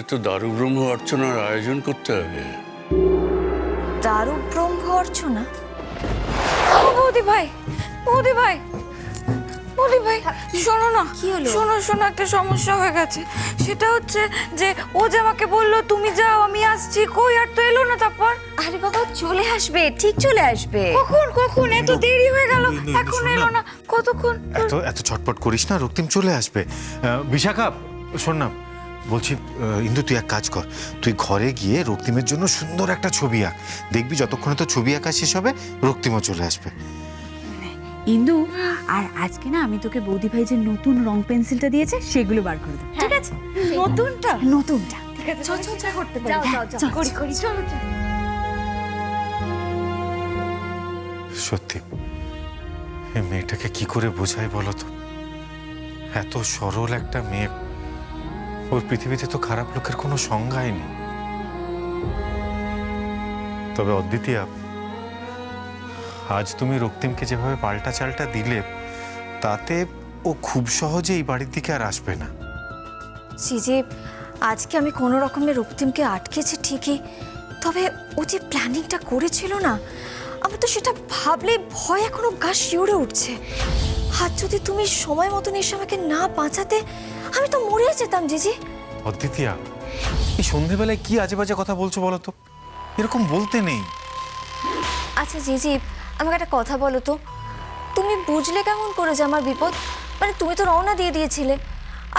আমাদের তো দারু ব্রহ্ম অর্চনার আয়োজন করতে হবে। দারু ব্রহ্ম অর্চনা? ও বৌদি ভাই, বৌদি ভাই, বৌদি ভাই, শোনো না। কি হলো? শোনো শোনো, একটা সমস্যা হয়ে গেছে। সেটা হচ্ছে যে ও যে আমাকে বললো তুমি যাও আমি আসছি, কই আর তো এলো না। তারপর আরে বাবা চলে আসবে, ঠিক চলে আসবে। কখন কখন এত দেরি হয়ে গেল, এখন এলো না, কতক্ষণ? এত এত ছটপট করিস না, রক্তিম চলে আসবে। বিশাখা শোন না, বলছি ইন্দু তুই এক কাজ কর, তুই ঘরে গিয়ে রক্তিমের জন্য সুন্দর একটা ছবি আঁক। দেখবি যতক্ষণে তো ছবি আঁকা শেষ হবে রক্তিমও চলে আসবে। ইন্দু, আর আজকে না আমি তোকে বৌদি ভাই যে নতুন রং পেন্সিলটা দিয়েছে সেগুলো বার করে দেব, ঠিক আছে? নতুনটা? নতুনটা ঠিক আছে, চল চল চল করতে পারি। যাও যাও যাও, করি করি, চলো চল। সত্যি এই মেয়েটাকে কি করে বোঝাই বলো তো? এত সরল একটা মেয়ে, ওর পৃথিবীতে তো খারাপ লোকের কোনো সংজ্ঞাই নেই। তবে অদ্বিতীয়া, আজ তুমি রক্তিমকে যেভাবে পাল্টা চালটা দিলে, তাতে ও খুব সহজে এই বাড়ির দিকে আর আসবে না। যে আজকে আমি কোনো রকমের রক্তিমকে আটকেছি ঠিকই, তবে ও যে প্ল্যানিংটা করেছিল না, আমি তো সেটা ভাবলে ভয় এখনো গা শিউরে উঠছে। আর যদি তুমি সময় মতন এসে আমাকে না বাঁচাতে, আমি তো মরেই যেতাম জিজি। অদ্বিতীয়া, এই সন্ধেবেলায় কি আজে বাজে কথা বলছো বলো তো? এরকম বলতে নেই। আচ্ছা জিজি, আমাকে একটা কথা বলো তো, তুমি বুঝলে কেমন করে যে আমার বিপদ? মানে তুমি তো রওনা দিয়ে দিয়েছিলে,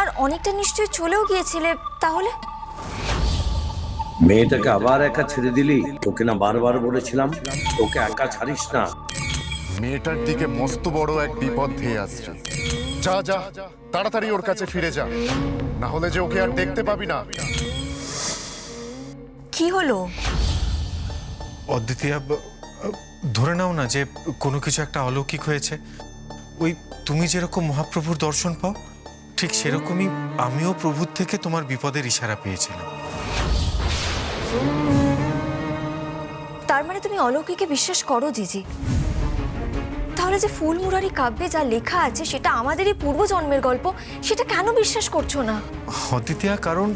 আর অনেকটা নিশ্চয়ই চলেও গিয়েছিলে, তাহলে? মেয়েটাকে আবার একা ছেড়ে দিলি? তোকে না বারবার বলেছিলাম ওকে একা ছাড়িস না। মেয়েটার দিকে মস্ত বড় এক বিপদ ধেয়ে আসছে। যা যা তাড়াতাড়ি ওর কাছে ফিরে যা, না হলে যে ওকে আর দেখতে পাবি না। কি হলো? অদ্বিতীয়া, ধরে নাও না যে কোনো কিছু একটা অলৌকিক হয়েছে। ওই তুমি যেরকম মহাপ্রভুর দর্শন পাও, ঠিক সেরকমই আমিও প্রভুর থেকে তোমার বিপদের ইশারা পেয়েছিলাম। তার মানে তুমি অলৌকিকে বিশ্বাস করো জিজি? তাহলে যে ফুল মুরারি কাব্যে যা লেখা আছে সেটা আমাদেরই পূর্বজন্মের গল্প, সেটা কেন বিশ্বাস করছো না? অদ্বিতীয়া, কারণ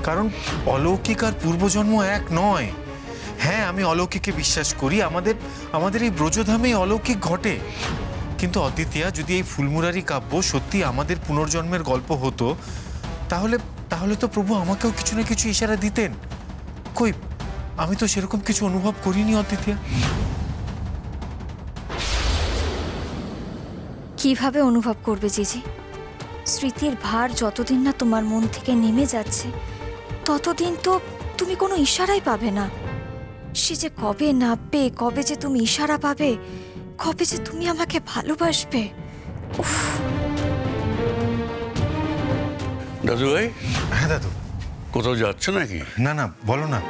কারণ অলৌকিক আর পূর্বজন্ম এক নয়। হ্যাঁ, আমি অলৌকিকে বিশ্বাস করি, আমাদের এই ব্রজধামে অলৌকিক ঘটে। কিন্তু অদ্বিতীয়া, যদি এই ফুলমুরারি কাব্য সত্যি আমাদের পুনর্জন্মের গল্প হতো, তাহলে তাহলে তো প্রভু আমাকেও কিছু না কিছু ইশারা দিতেন। কই, আমি তো সেরকম কিছু অনুভব করিনি অদ্বিতীয়া। কিভাবে অনুভব করবে জিজি? স্মৃতির ভার যতদিন না তোমার মন থেকে নেমে যাচ্ছে, ততদিন তো তুমি কোনো ইশারাই পাবে না। সে যে কবে নামবে, কবে যে তুমি ইশারা পাবে, কবে যে তুমি আমাকে ভালোবাসবে। উফ। দাদু ভাই, হ্যাঁ দাদু। কোথাও যাচ্ছ নাকি? না না, বলো না।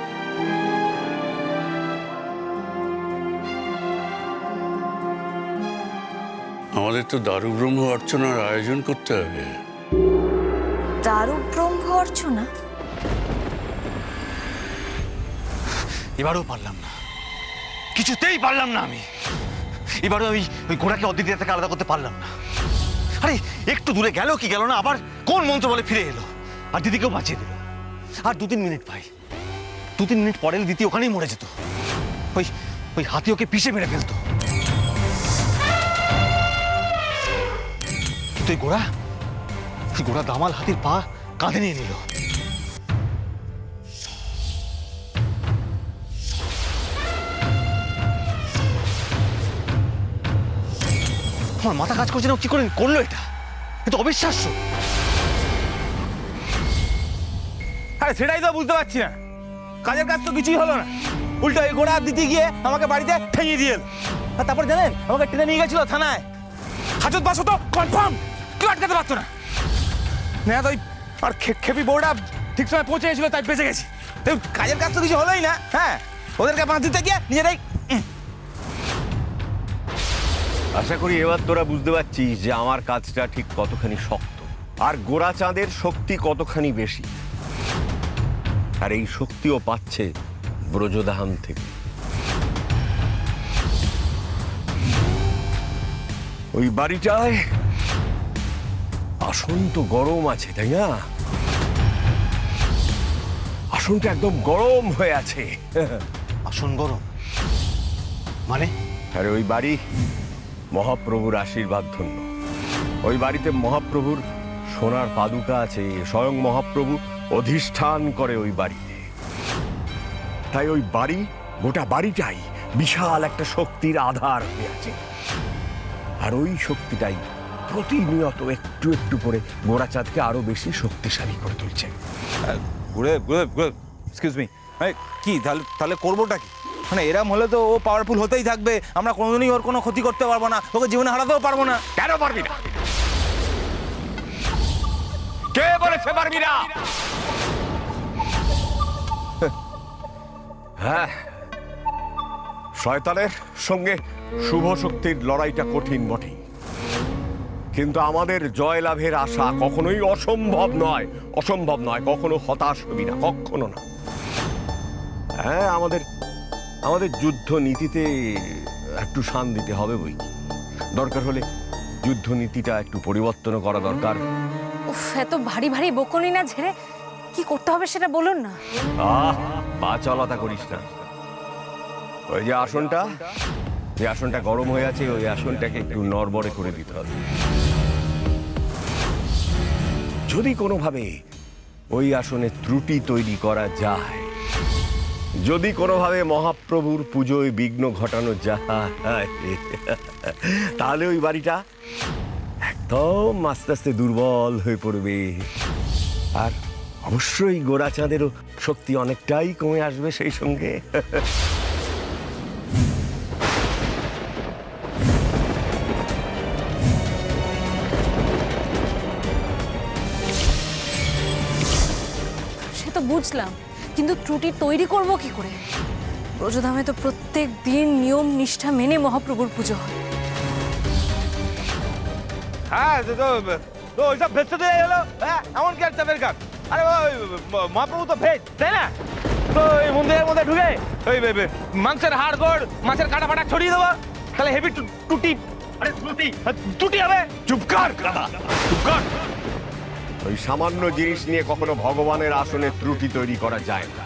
আমাদের তো দারু ব্রহ্ম অর্চনার আয়োজন করতে হবে। দারু ব্রহ্ম অর্চনা? এবারও পারলাম না, কিছুতেই পারলাম না আমি। এবারও আমি ওই ঘোড়াকে অদ্বিতীয়া থেকে আলাদা করতে পারলাম না। আরে একটু দূরে গেল কি গেল না, আবার কোন মন্ত্র বলে ফিরে এলো, আর দিদিকেও বাঁচিয়ে দিল। আর 2-3 মিনিট ভাই, 2-3 মিনিট পরে দিদি ওখানেই মরে যেত। ওই ওই হাতি ওকে পিষে মেরে ফেলতো। কিন্তু এই ঘোড়া দামাল হাতির পা কাঁধে নিয়ে নিল। আমার মাথা কাজ করছে না, কি করে করলো এটা? এটা অবিশ্বাস্য। আরে সেটাই তো বুঝতে পারছি না, কাজের কাজ তো কিছুই হলো না, উল্টো এই ঘোড়া দিতে গিয়ে আমাকে বাড়িতে ঠেঙিয়ে দিয়ে এলো। আর তারপর জানেন আমাকে টেনে নিয়ে গেছিল থানায়। হাজত বাসো তো কনফার্ম, কেউ আটকাতে পারতো না। না তো আর খেপি বউটা ঠিক সময় পৌঁছে গেছিল, তাই বেঁচে গেছি। কাজের কাজ তো কিছু হলোই না। হ্যাঁ, ওদেরকে বাঁচ দিতে গিয়ে নিজেরাই। আশা করি এবার তোরা বুঝতে পারছিস যে আমার কাজটা ঠিক কতখানি শক্ত, আর গোরাচাঁদের শক্তি কতখানি বেশি। আর এই শক্তিও পাচ্ছে ব্রজধাম থেকে। ওই বাড়িটায় আসন তো গরম আছে, তাই না? আসনটা একদম গরম হয়ে আছে। আসন গরম মানে? আরে ওই বাড়ি মহাপ্রভুর আশীর্বাদ ধন্য। ওই বাড়িতে মহাপ্রভুর সোনার পাদুকা আছে, স্বয়ং মহাপ্রভু অধিষ্ঠান করে ওই বাড়িতে। তাই ওই বাড়ি, গোটা বাড়িটাই বিশাল একটা শক্তির আধার হয়ে আছে। আর ওই শক্তিটাই প্রতিনিয়ত একটু একটু করে গোরাচাঁদকে আরো বেশি শক্তিশালী করে তুলছে। ঘুরে ঘুরে ঘুরে এক্সকিউজ মি, কি তাহলে তাহলে করবোটা কি? মানে এরম হলে তো ও পাওয়ারফুল হতেই থাকবে, আমরা কোনোদিনই ওর কোনো ক্ষতি করতে পারবো না, ওকে জীবনে হারাতেও পারবো না। কেন পারবি না? কে বলেছে পারবি না? হ্যাঁ, শয়তানের সঙ্গে শুভ শক্তির লড়াইটা কঠিন বটে, কিন্তু আমাদের জয়লাভের আশা কখনোই অসম্ভব নয়। অসম্ভব নয়, কখনো হতাশ হবি না, কখনো না। হ্যাঁ, আমাদের আমাদের যুদ্ধ নীতিতে একটু শান দিতে হবে বই কি। দরকার হলে যুদ্ধ নীতিটা একটু পরিবর্তন করা দরকার। উফ, এত ভারী ভারী বকুনি না ঝেড়ে কি করতে হবে সেটা বলুন না। বা চলতা করিস না। ওই যে আসনটা, যে আসনটা গরম হয়ে আছে, ওই আসনটাকে একটু নড়বড়ে করে দিতে হবে। যদি কোনোভাবে ওই আসনে ত্রুটি তৈরি করা যায়, যদি কোনোভাবে মহাপ্রভুর পুজোয় বিঘ্ন ঘটানো যায়, তাহলে ওই বাড়িটা একদম আস্তে আস্তে দুর্বল হয়ে পড়বে। আর অবশ্যই গোরাচাঁদেরও শক্তি অনেকটাই কমে আসবে সেই সঙ্গে। সে তো বুঝলাম, কিন্তু ত্রুটি তৈরি করব কি করে? ব্রজধামে তো প্রত্যেক দিন নিয়ম নিষ্ঠা মেনে মহাপ্রভুর পুজো হয়। হ্যাঁ, তো ওইসব ভেজতে দিয়ে এলো, হ্যাঁ, এমন কি আর চাপের কাজ? আরে ওই মহাপ্রভু তো ভেজ, তাই না? তো এই মন্দিরের মধ্যে ঢুকে ওই মাংসের হাড় গোড়, মাছের কাটা ফাটা ছড়িয়ে দেবো, তাহলে হেভি টুটি, আরে ত্রুটি হবে। চুপ কর দাদা, চুপ কর। ওই সামান্য জিনিস নিয়ে কখনো ভগবানের আসনে ত্রুটি তৈরি করা যায় না।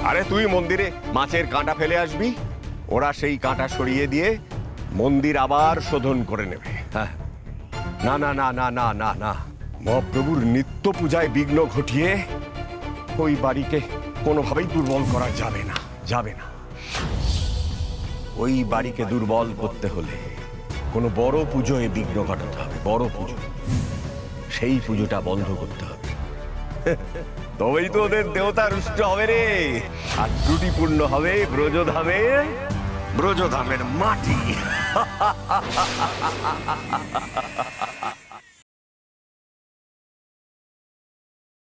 আরে তুই মন্দিরে মাছের কাঁটা ফেলে আসবি, ওরা সেই কাঁটা সরিয়ে দিয়ে মন্দির আবার শোধন করে নেবে। হ্যাঁ, না না না না না না না, মহাপ্রভুর নিত্য পূজায় বিঘ্ন ঘটিয়ে ওই বাড়িকে কোনোভাবেই দুর্বল করা যাবে না, যাবে না। ওই বাড়িকে দুর্বল করতে হলে কোনো বড় পুজোয় বিঘ্ন ঘটাতে হবে, বড় পুজো। সেই পুজোটা বন্ধ করতে হবে, তবেই তো ওদের দেবতা রুষ্ট হবে রে। আর ত্রুটিপূর্ণ হবে ব্রজধামের মাটি।